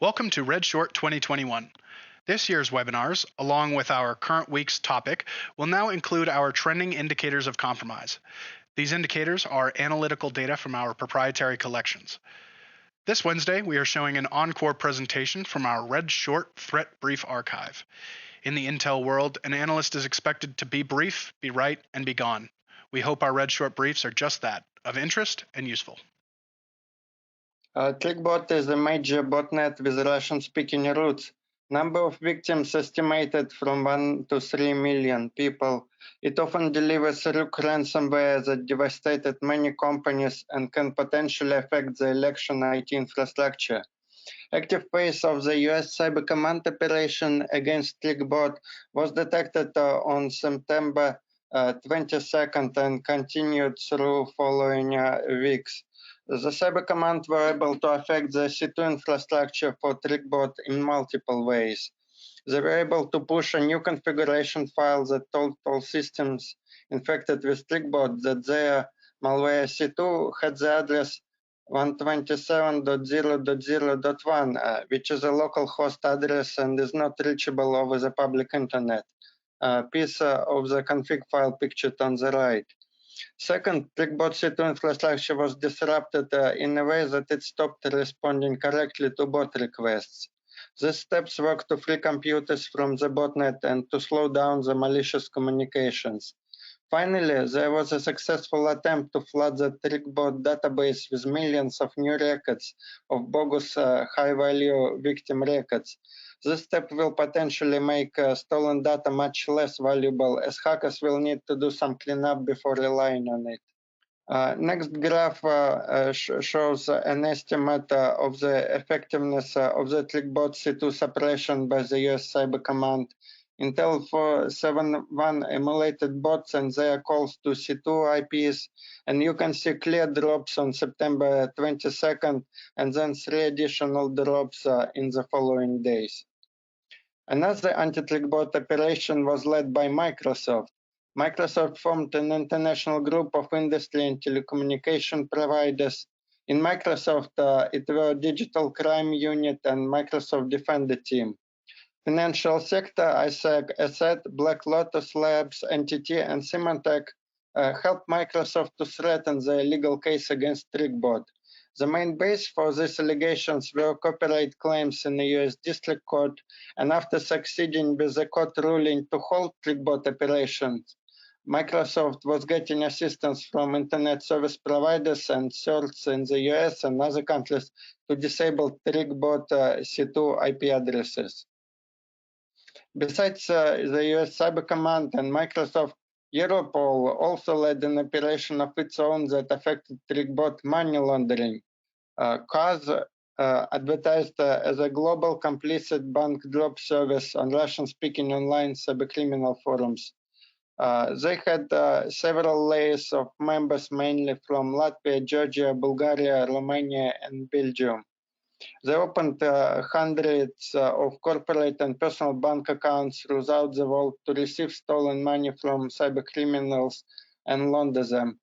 Welcome to Red Short 2021. This year's webinars, along with our current week's topic, will now include our trending indicators of compromise. These indicators are analytical data from our proprietary collections. This Wednesday, we are showing an Encore presentation from our Red Short Threat Brief archive. In the Intel world, an analyst is expected to be brief, be right, and be gone. We hope our Red Short briefs are just that, of interest and useful. Trickbot is a major botnet with Russian-speaking roots. Number of victims estimated from 1 to 3 million people. It often delivers rook ransomware that devastated many companies and can potentially affect the election IT infrastructure. Active phase of the US Cyber Command operation against Trickbot was detected on September 22nd and continued through following weeks. The Cyber Command were able to affect the C2 infrastructure for Trickbot in multiple ways. They were able to push a new configuration file that told all systems infected with Trickbot that their malware C2 had the address 127.0.0.1, which is a local host address and is not reachable over the public internet. A piece of the config file pictured on the right. Second, Trickbot C2 infrastructure was disrupted in a way that it stopped responding correctly to bot requests. These steps work to free computers from the botnet and to slow down the malicious communications. Finally, there was a successful attempt to flood the Trickbot database with millions of new records of bogus high-value victim records. This step will potentially make stolen data much less valuable, as hackers will need to do some cleanup before relying on it. Next graph shows an estimate of the effectiveness of the Trickbot C2 suppression by the US Cyber Command. Intel 471 emulated bots and their calls to C2 IPs, and you can see clear drops on September 22nd, and then 3 additional drops in the following days. Another anti-Trickbot operation was led by Microsoft. Microsoft formed an international group of industry and telecommunication providers. In Microsoft, it were Digital Crime Unit and Microsoft Defender Team. Financial sector, ISAC, Asset, Black Lotus Labs, NTT, and Symantec helped Microsoft to threaten the legal case against Trickbot. The main base for these allegations were copyright claims in the US District Court, and after succeeding with the court ruling to halt Trickbot operations, Microsoft was getting assistance from internet service providers and CERTs in the US and other countries to disable Trickbot C2 IP addresses. Besides the US Cyber Command and Microsoft, Europol also led an operation of its own that affected Trickbot money laundering. CAS advertised as a global complicit bank drop service on Russian-speaking online cybercriminal forums. They had several layers of members, mainly from Latvia, Georgia, Bulgaria, Romania, and Belgium. They opened hundreds of corporate and personal bank accounts throughout the world to receive stolen money from cybercriminals and launder them.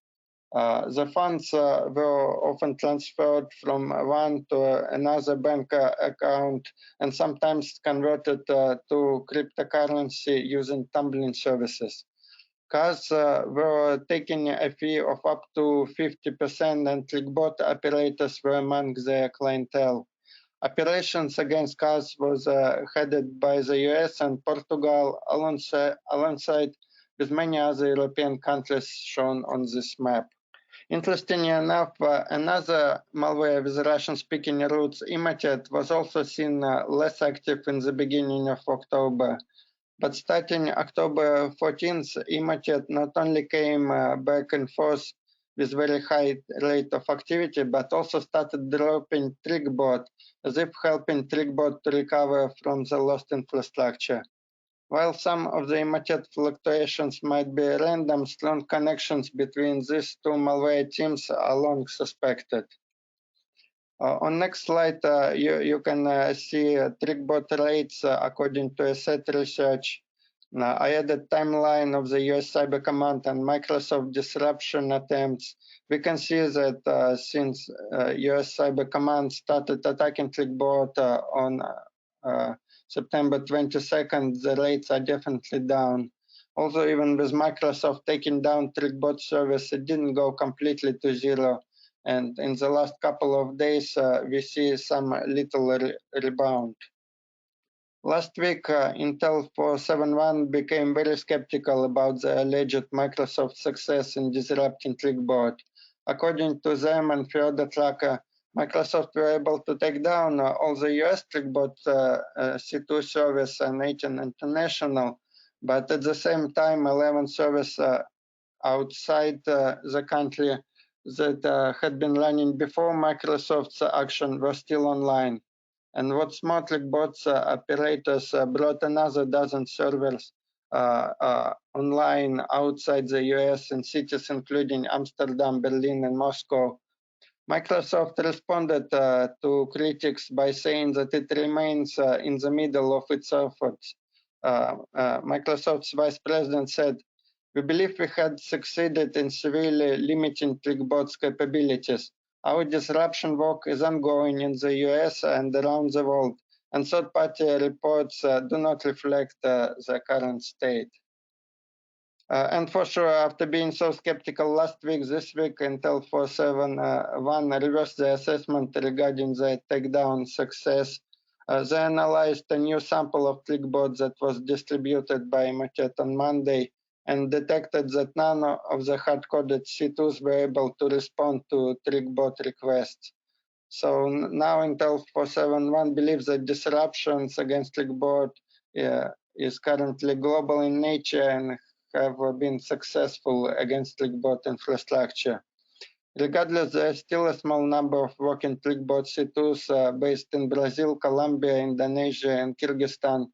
The funds were often transferred from one to another bank account and sometimes converted to cryptocurrency using tumbling services. CAS were taking a fee of up to 50%, and Trickbot operators were among their clientele. Operations against CAS was headed by the US and Portugal alongside with many other European countries shown on this map. Interestingly enough, another malware with Russian-speaking roots, Imotet, was also seen less active in the beginning of October. But starting October 14th, Imotet not only came back and forth with very high rate of activity, but also started dropping Trickbot, as if helping Trickbot to recover from the lost infrastructure. While some of the Imotet fluctuations might be random, strong connections between these two malware teams are long suspected. On next slide, you can see Trickbot rates according to Asset Research. Now, I had a timeline of the US Cyber Command and Microsoft disruption attempts. We can see that since US Cyber Command started attacking Trickbot on September 22nd, the rates are definitely down. Also, even with Microsoft taking down Trickbot service, it didn't go completely to zero. And in the last couple of days, we see some little rebound. Last week, Intel 471 became very skeptical about the alleged Microsoft success in disrupting Trickbot. According to them and Feodo tracker, Microsoft were able to take down all the US Trickbot C2 service and 18 international, but at the same time, 11 service outside the country that had been running before Microsoft's action were still online. And what's more, Trickbot's operators brought another dozen servers online outside the US in cities including Amsterdam, Berlin, and Moscow. Microsoft responded to critics by saying that it remains in the middle of its efforts. Microsoft's vice president said, "We believe we had succeeded in severely limiting Trickbot's capabilities. Our disruption work is ongoing in the US and around the world, and third-party reports do not reflect the current state." And for sure, after being so skeptical last week, this week, Intel 471 reversed the assessment regarding the takedown success. They analyzed a new sample of Trickbot that was distributed by Matet on Monday and detected that none of the hard-coded C2s were able to respond to Trickbot requests. So now Intel 471 believes that disruptions against Trickbot is currently global in nature and have been successful against Trickbot infrastructure. Regardless, there is still a small number of working Trickbot C2s based in Brazil, Colombia, Indonesia, and Kyrgyzstan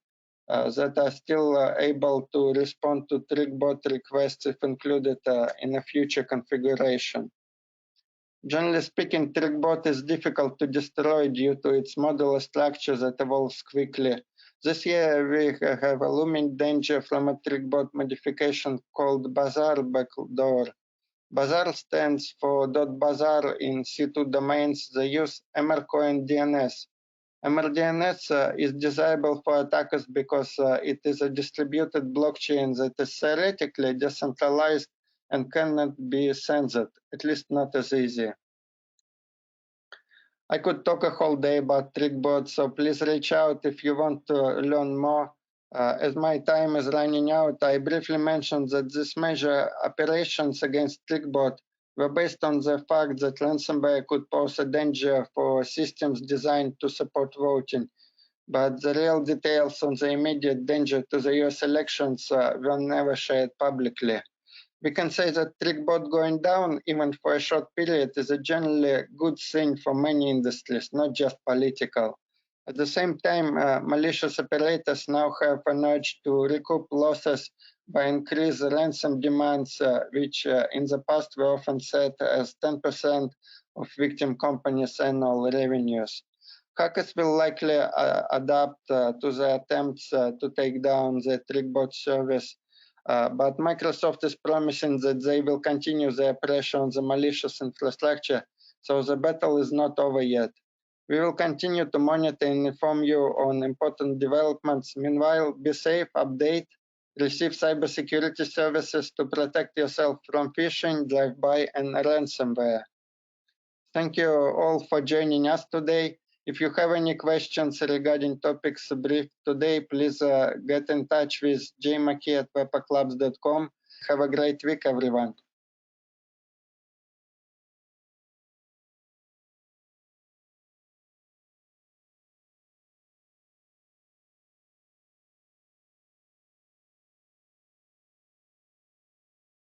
that are still able to respond to Trickbot requests if included in a future configuration. Generally speaking, Trickbot is difficult to destroy due to its modular structure that evolves quickly. This year, we have a looming danger from a Trickbot modification called BazarBackdoor. Bazar stands for .bazar in C2 domains that use MRCoin DNS. MRDNS is desirable for attackers because it is a distributed blockchain that is theoretically decentralized and cannot be censored, at least not as easy. I could talk a whole day about Trickbot, so please reach out if you want to learn more. As my time is running out, I briefly mentioned that these major operations against Trickbot were based on the fact that ransomware could pose a danger for systems designed to support voting. But the real details on the immediate danger to the US elections were never shared publicly. We can say that Trickbot going down, even for a short period, is a generally good thing for many industries, not just political. At the same time, malicious operators now have an urge to recoup losses by increased ransom demands, which in the past were often set as 10% of victim companies' annual revenues. Hackers will likely adapt to the attempts to take down the Trickbot service, but Microsoft is promising that they will continue their pressure on the malicious infrastructure, so the battle is not over yet. We will continue to monitor and inform you on important developments. Meanwhile, be safe, update, receive cybersecurity services to protect yourself from phishing, drive-by, and ransomware. Thank you all for joining us today. If you have any questions regarding topics briefed today, please get in touch with jmckey@webaclubs.com. Have a great week, everyone.